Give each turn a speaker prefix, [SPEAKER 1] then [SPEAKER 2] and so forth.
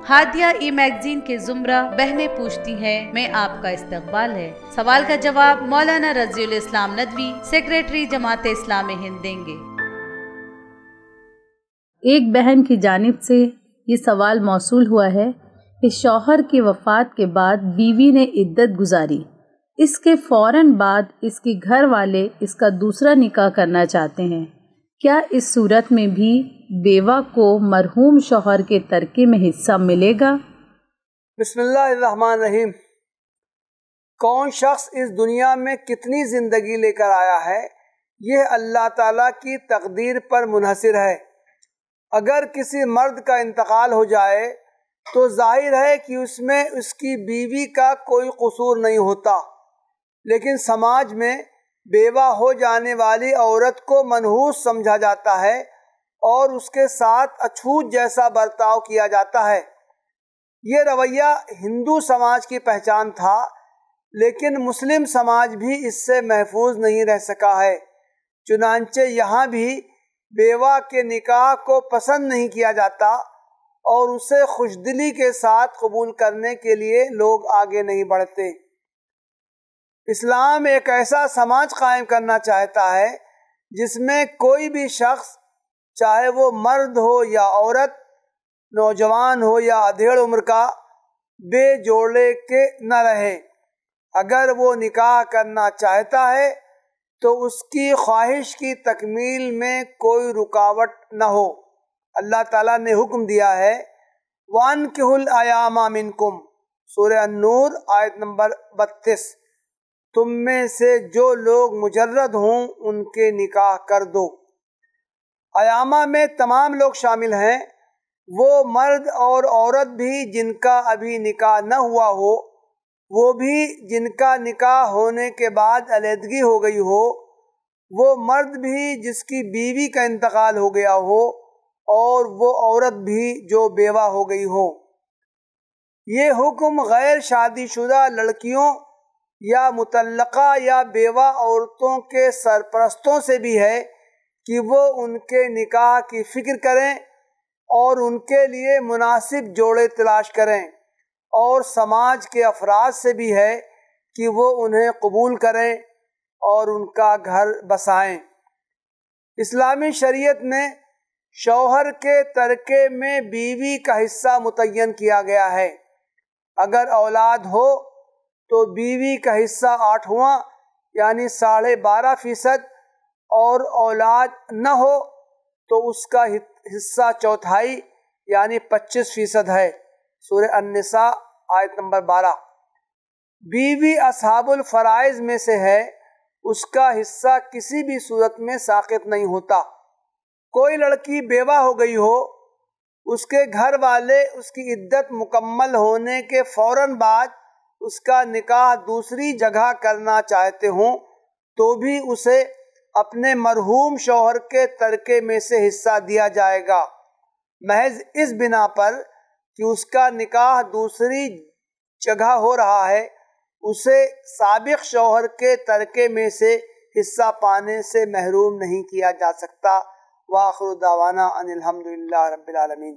[SPEAKER 1] ہادیہ ای magazine کے زمرہ بہنیں پوچھتی ہیں میں آپ کا استقبال ہے۔ سوال کا جواب مولانا رضی الاسلام ندوی، سیکریٹری جماعت اسلامی ہند دیں گے۔
[SPEAKER 2] ایک بہن کی جانب سے یہ سوال موصول ہوا ہے کہ شوہر کی وفات کے بعد بیوی نے عدت گزاری، اس کے فوراً بعد اس کے گھر والے اس کا دوسرا نکاح کرنا چاہتے ہیں، کیا اس صورت میں بھی بیوہ کو مرحوم شوہر کے ترکے میں حصہ ملے گا؟
[SPEAKER 3] بسم اللہ الرحمن الرحیم۔ کون شخص اس دنیا میں کتنی زندگی لے کر آیا ہے یہ اللہ تعالیٰ کی تقدیر پر منحصر ہے۔ اگر کسی مرد کا انتقال ہو جائے تو ظاہر ہے کہ اس میں اس کی بیوی کا کوئی قصور نہیں ہوتا، لیکن سماج میں بیوہ ہو جانے والی عورت کو منحوس سمجھا جاتا ہے اور اس کے ساتھ اچھوت جیسا برتاؤ کیا جاتا ہے۔ یہ رویہ ہندو سماج کی پہچان تھا، لیکن مسلم سماج بھی اس سے محفوظ نہیں رہ سکا ہے۔ چنانچہ یہاں بھی بیوہ کے نکاح کو پسند نہیں کیا جاتا اور اسے خوشدلی کے ساتھ قبول کرنے کے لیے لوگ آگے نہیں بڑھتے۔ اسلام ایک ایسا سماج قائم کرنا چاہتا ہے جس میں کوئی بھی شخص، چاہے وہ مرد ہو یا عورت، نوجوان ہو یا ادھیڑ عمر کا، بے جوڑے کے نہ رہے۔ اگر وہ نکاح کرنا چاہتا ہے تو اس کی خواہش کی تکمیل میں کوئی رکاوٹ نہ ہو۔ اللہ تعالیٰ نے حکم دیا ہے وَأَنكِحُوا الْأَيَامَ مِنكُمْ، سورہ النور آیت نمبر 32، تم میں سے جو لوگ مجرد ہوں ان کے نکاح کر دو۔ ایامہ میں تمام لوگ شامل ہیں، وہ مرد اور عورت بھی جن کا ابھی نکاح نہ ہوا ہو، وہ بھی جن کا نکاح ہونے کے بعد علیحدگی ہو گئی ہو، وہ مرد بھی جس کی بیوی کا انتقال ہو گیا ہو، اور وہ عورت بھی جو بیوہ ہو گئی ہو۔ یہ حکم غیر شادی شدہ لڑکیوں یا مطلقہ یا بیوہ عورتوں کے سرپرستوں سے بھی ہے کہ وہ ان کے نکاح کی فکر کریں اور ان کے لیے مناسب جوڑے تلاش کریں، اور سماج کے افراد سے بھی ہے کہ وہ انہیں قبول کریں اور ان کا گھر بسائیں۔ اسلامی شریعت میں شوہر کے ترکے میں بیوی کا حصہ متعین کیا گیا ہے۔ اگر اولاد ہو تو بیوی کا حصہ 8واں یعنی 12.5%، اور اولاد نہ ہو تو اس کا حصہ 1/4 یعنی 25% ہے، سورہ النساء آیت نمبر 12۔ بیوی اصحاب الفرائض میں سے ہے، اس کا حصہ کسی بھی صورت میں ساقط نہیں ہوتا۔ کوئی لڑکی بیوہ ہو گئی ہو، اس کے گھر والے اس کی عدت مکمل ہونے کے فوراً بعد اس کا نکاح دوسری جگہ کرنا چاہتے ہوں تو بھی اسے اپنے مرحوم شوہر کے ترکے میں سے حصہ دیا جائے گا، محض اس بنا پر کہ اس کا نکاح دوسری جگہ ہو رہا ہے، اسے سابق شوہر کے ترکے میں سے حصہ پانے سے محروم نہیں کیا جا سکتا۔ وآخر دعوانا ان الحمد للہ رب العالمین۔